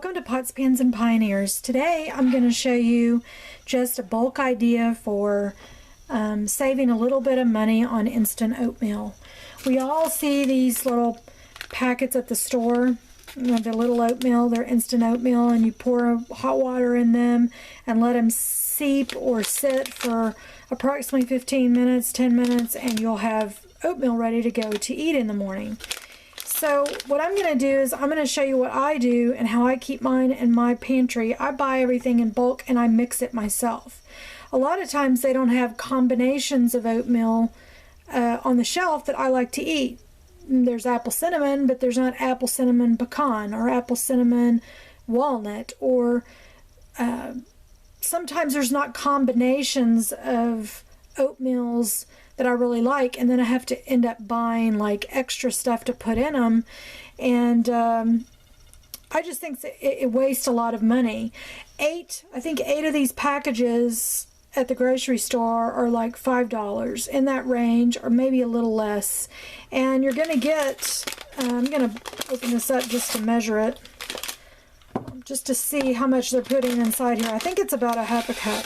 Welcome to Pots, Pans, and Pioneers. Today I'm going to show you just a bulk idea for saving a little bit of money on instant oatmeal. We all see these little packets at the store. You know, they're little oatmeal, they're instant oatmeal, and you pour hot water in them and let them seep or sit for approximately 15 minutes, 10 minutes, and you'll have oatmeal ready to go to eat in the morning. So what I'm going to do is I'm going to show you what I do and how I keep mine in my pantry. I buy everything in bulk and I mix it myself. A lot of times they don't have combinations of oatmeal on the shelf that I like to eat. There's apple cinnamon, but there's not apple cinnamon pecan or apple cinnamon walnut, or sometimes there's not combinations of oatmeals that I really like, and then I have to end up buying like extra stuff to put in them, and I just think that it wastes a lot of money. I think eight of these packages at the grocery store are like $5 in that range, or maybe a little less, and you're gonna get I'm gonna open this up just to measure it, just to see how much they're putting inside here. I think it's about a half a cup,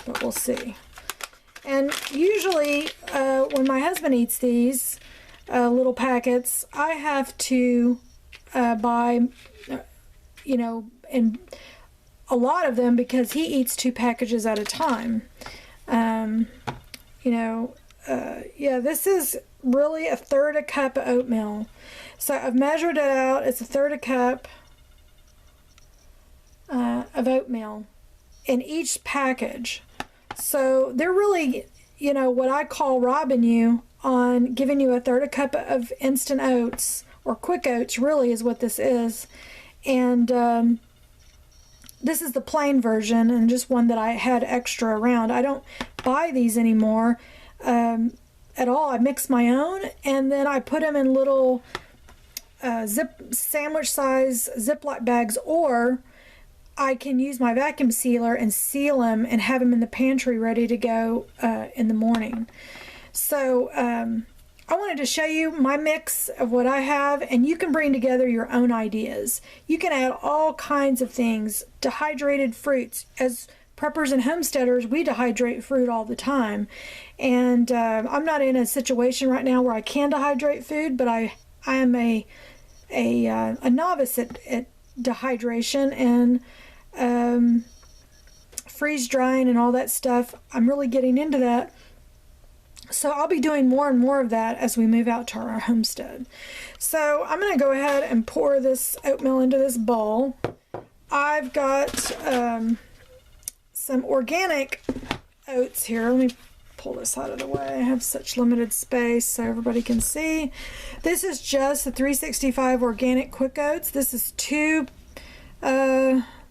but we'll see. And usually when my husband eats these little packets, I have to buy, you know, and a lot of them, because he eats 2 packages at a time. Yeah, this is really a third a cup of oatmeal. So I've measured it out. It's a third a cup of oatmeal in each package. So they're really, you know, what I call robbing you on giving you a third a cup of instant oats, or quick oats really is what this is. And this is the plain version, and just one that I had extra around. I don't buy these anymore at all. I mix my own, and then I put them in little sandwich size Ziploc bags, or I can use my vacuum sealer and seal them and have them in the pantry ready to go in the morning. So I wanted to show you my mix of what I have, and you can bring together your own ideas. You can add all kinds of things. Dehydrated fruits. As preppers and homesteaders, we dehydrate fruit all the time. And I'm not in a situation right now where I can dehydrate food, but I am a novice at dehydration and freeze drying and all that stuff. I'm really getting into that, so I'll be doing more and more of that as we move out to our homestead. So I'm going to go ahead and pour this oatmeal into this bowl. I've got some organic oats here. Let me pull this out of the way. I have such limited space so everybody can see. This is just the 365 organic quick oats. This is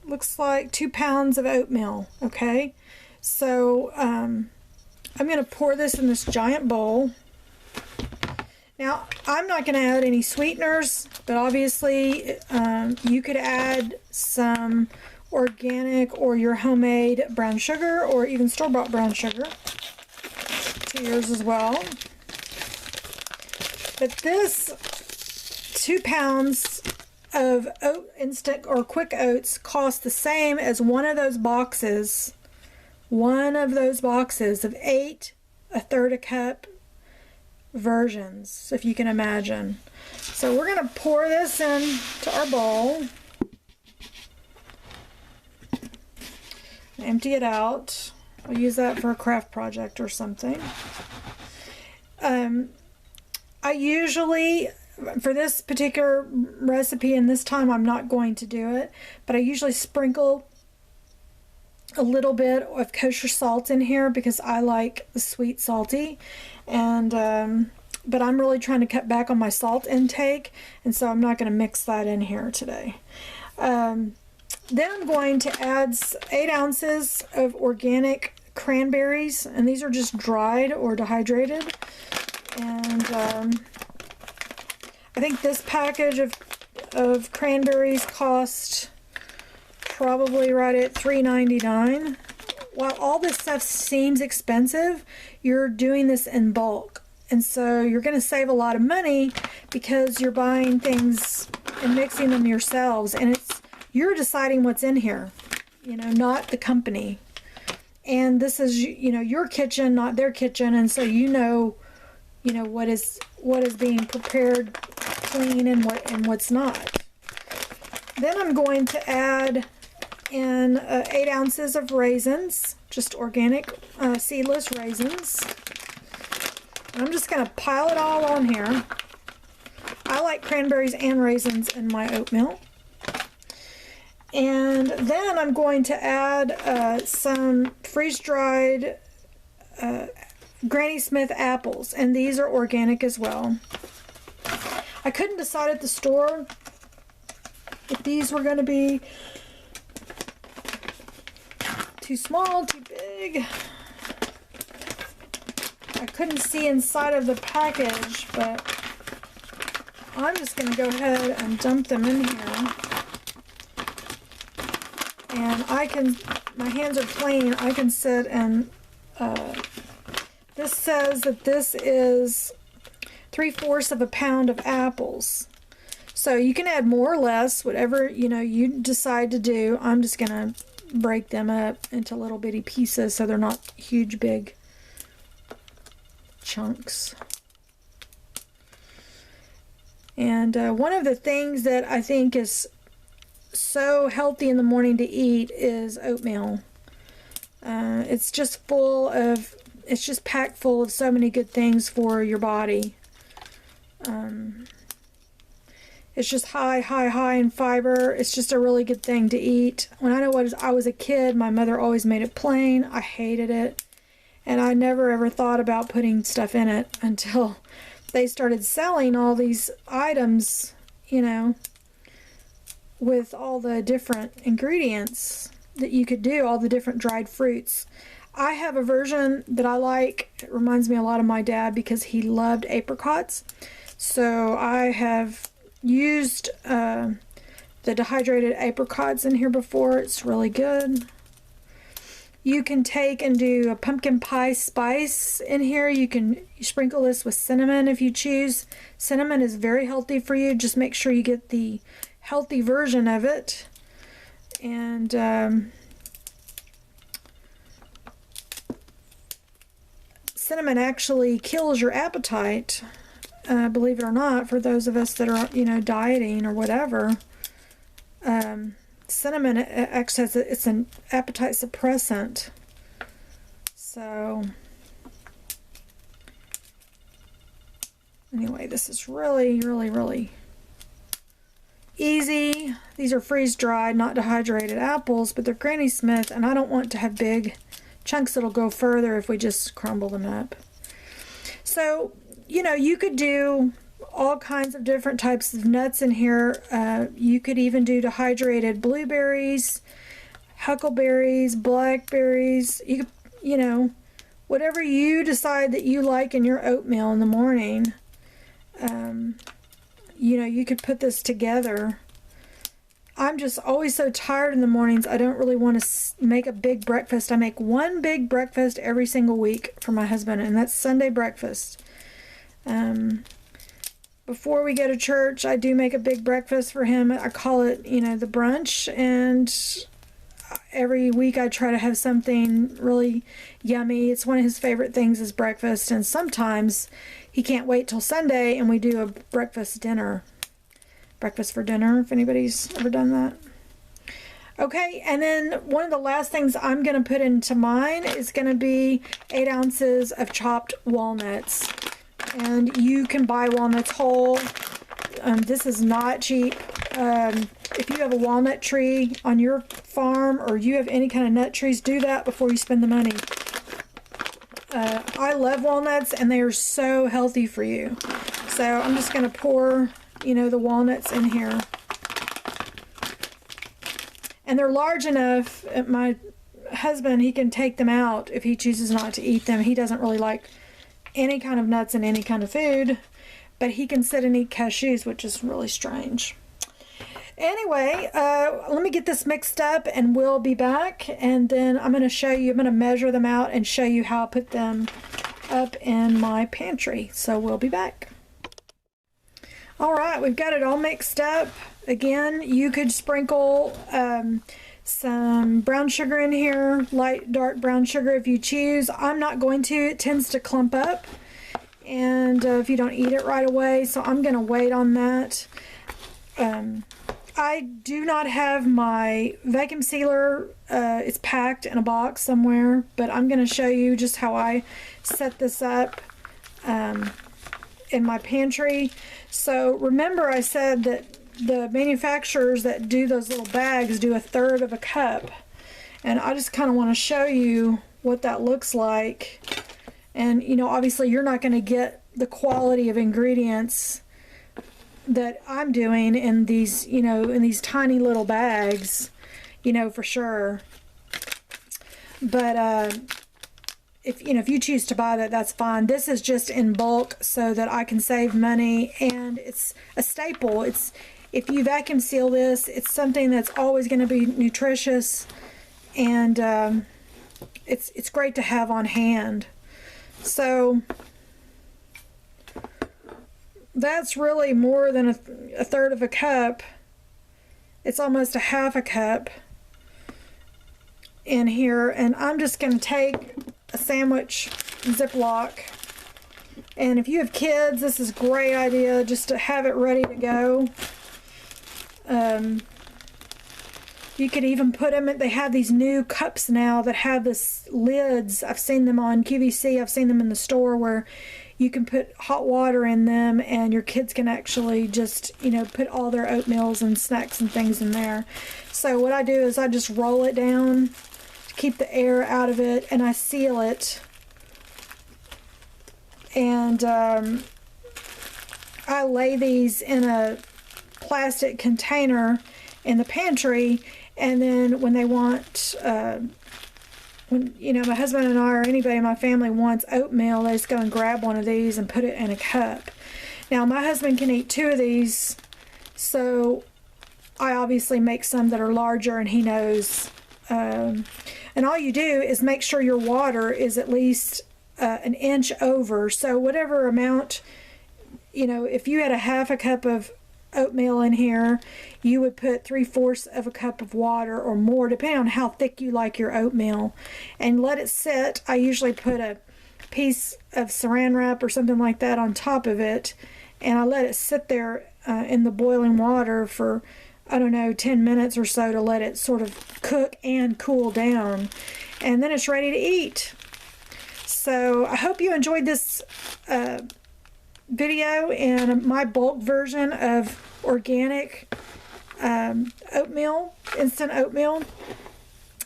looks like 2 pounds of oatmeal. Okay, so I'm going to pour this in this giant bowl. Now, I'm not going to add any sweeteners, but obviously you could add some organic or your homemade brown sugar, or even store-bought brown sugar to yours as well. But this 2 pounds of instant or quick oats cost the same as one of those boxes of 8 a third a cup versions, if you can imagine. So we're going to pour this into our bowl, empty it out. I'll use that for a craft project or something. I usually, for this particular recipe and this time, I'm not going to do it, but I usually sprinkle a little bit of kosher salt in here because I like the sweet salty, and but I'm really trying to cut back on my salt intake, and so I'm not going to mix that in here today. Then I'm going to add 8 ounces of organic cranberries, and these are just dried or dehydrated, and I think this package of cranberries cost probably right at $3.99. While all this stuff seems expensive, you're doing this in bulk, and so you're going to save a lot of money because you're buying things and mixing them yourselves, and it's You're deciding what's in here, you know, not the company. And this is, you know, your kitchen, not their kitchen, and so you know what is being prepared clean and what's not. Then I'm going to add in 8 ounces of raisins, just organic seedless raisins. I'm just going to pile it all on here. I like cranberries and raisins in my oatmeal. And then I'm going to add some freeze-dried Granny Smith apples, and these are organic as well. I couldn't decide at the store if these were going to be too small, too big. I couldn't see inside of the package, but I'm just going to go ahead and dump them in here. And my hands are clean, I can sit and, this says that this is 3/4 of a pound of apples. So you can add more or less, whatever, you know, you decide to do. I'm just going to break them up into little bitty pieces so they're not huge, big chunks. And one of the things that I think is so healthy in the morning to eat is oatmeal. It's just packed full of so many good things for your body. It's just high in fiber. It's just a really good thing to eat. When I was a kid, my mother always made it plain. I hated it. And I never ever thought about putting stuff in it until they started selling all these items, you know, with all the different ingredients that you could do, all the different dried fruits. I have a version that I like. It reminds me a lot of my dad because he loved apricots. So I have used the dehydrated apricots in here before. It's really good. You can take and do a pumpkin pie spice in here. You can sprinkle this with cinnamon if you choose. Cinnamon is very healthy for you. Just make sure you get the healthy version of it. And cinnamon actually kills your appetite, believe it or not, for those of us that are, you know, dieting or whatever. Cinnamon acts as it's an appetite suppressant. So anyway, this is really easy. These are freeze-dried, not dehydrated apples, but they're Granny Smith, and I don't want to have big chunks that'll go further if we just crumble them up. So, you know, you could do all kinds of different types of nuts in here. You could even do dehydrated blueberries, huckleberries, blackberries. You know, whatever you decide that you like in your oatmeal in the morning. You know, you could put this together. I'm just always so tired in the mornings. I don't really want to make a big breakfast. I make one big breakfast every single week for my husband, and that's Sunday breakfast. Before we go to church, I do make a big breakfast for him. I call it, you know, the brunch, and every week I try to have something really yummy. It's one of his favorite things is breakfast, and sometimes he can't wait till Sunday and we do a breakfast dinner. Breakfast for dinner, if anybody's ever done that. Okay, and then one of the last things I'm going to put into mine is going to be 8 ounces of chopped walnuts. And you can buy walnuts whole. This is not cheap. If you have a walnut tree on your farm or you have any kind of nut trees, do that before you spend the money. I love walnuts and they are so healthy for you. So I'm just going to pour, you know, the walnuts in here. And they're large enough. My husband, he can take them out if he chooses not to eat them. He doesn't really like any kind of nuts in any kind of food, but he can sit and eat cashews, which is really strange. Anyway, let me get this mixed up and we'll be back, and then I'm going to show you, I'm going to measure them out and show you how I put them up in my pantry. So we'll be back. Alright, we've got it all mixed up. Again, you could sprinkle some brown sugar in here, light dark brown sugar if you choose. I'm not going to. It tends to clump up, and if you don't eat it right away, so I'm going to wait on that. I do not have my vacuum sealer. It's packed in a box somewhere, but I'm going to show you just how I set this up in my pantry. So remember, I said that the manufacturers that do those little bags do 1/3 of a cup, and I just kind of want to show you what that looks like. And you know, obviously you're not going to get the quality of ingredients that I'm doing in these, you know, in these tiny little bags, you know, for sure. But if you choose to buy that, that's fine. This is just in bulk so that I can save money, and it's a staple. If you vacuum seal this, it's something that's always going to be nutritious, and it's great to have on hand. So that's really more than a 1/3 of a cup. It's almost a 1/2 a cup in here, and I'm just going to take a sandwich Ziploc, and if you have kids, this is a great idea just to have it ready to go. You could even put them in, they have these new cups now that have this lids. I've seen them on QVC, I've seen them in the store, where you can put hot water in them and your kids can actually just, you know, put all their oatmeals and snacks and things in there. So what I do is I just roll it down to keep the air out of it, and I seal it. And I lay these in a plastic container in the pantry, and then when they want, when, you know, my husband and I, or anybody in my family wants oatmeal, they just go and grab one of these and put it in a cup. Now my husband can eat 2 of these, so I obviously make some that are larger, and he knows. And all you do is make sure your water is at least an inch over. So whatever amount, you know, if you had a 1/2 a cup of oatmeal in here, you would put 3/4 of a cup of water or more, depending on how thick you like your oatmeal, and let it sit. I usually put a piece of saran wrap or something like that on top of it, and I let it sit there in the boiling water for, I don't know, 10 minutes or so, to let it sort of cook and cool down, and then it's ready to eat. So I hope you enjoyed this video and my bulk version of organic oatmeal, instant oatmeal.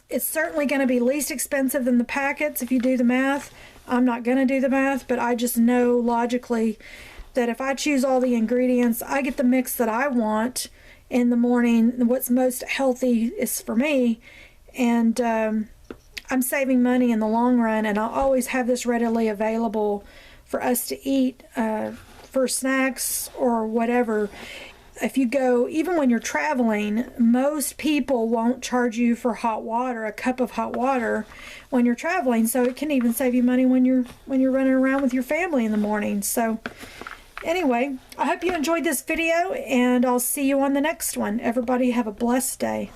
It's certainly going to be least expensive than the packets if you do the math. I'm not going to do the math, but I just know logically that if I choose all the ingredients, I get the mix that I want in the morning. What's most healthy is for me, and I'm saving money in the long run, and I'll always have this readily available for us to eat for snacks or whatever. If you go, even when you're traveling, most people won't charge you for hot water, a cup of hot water, when you're traveling. So it can even save you money when you're running around with your family in the morning. So anyway, I hope you enjoyed this video, and I'll see you on the next one. Everybody have a blessed day.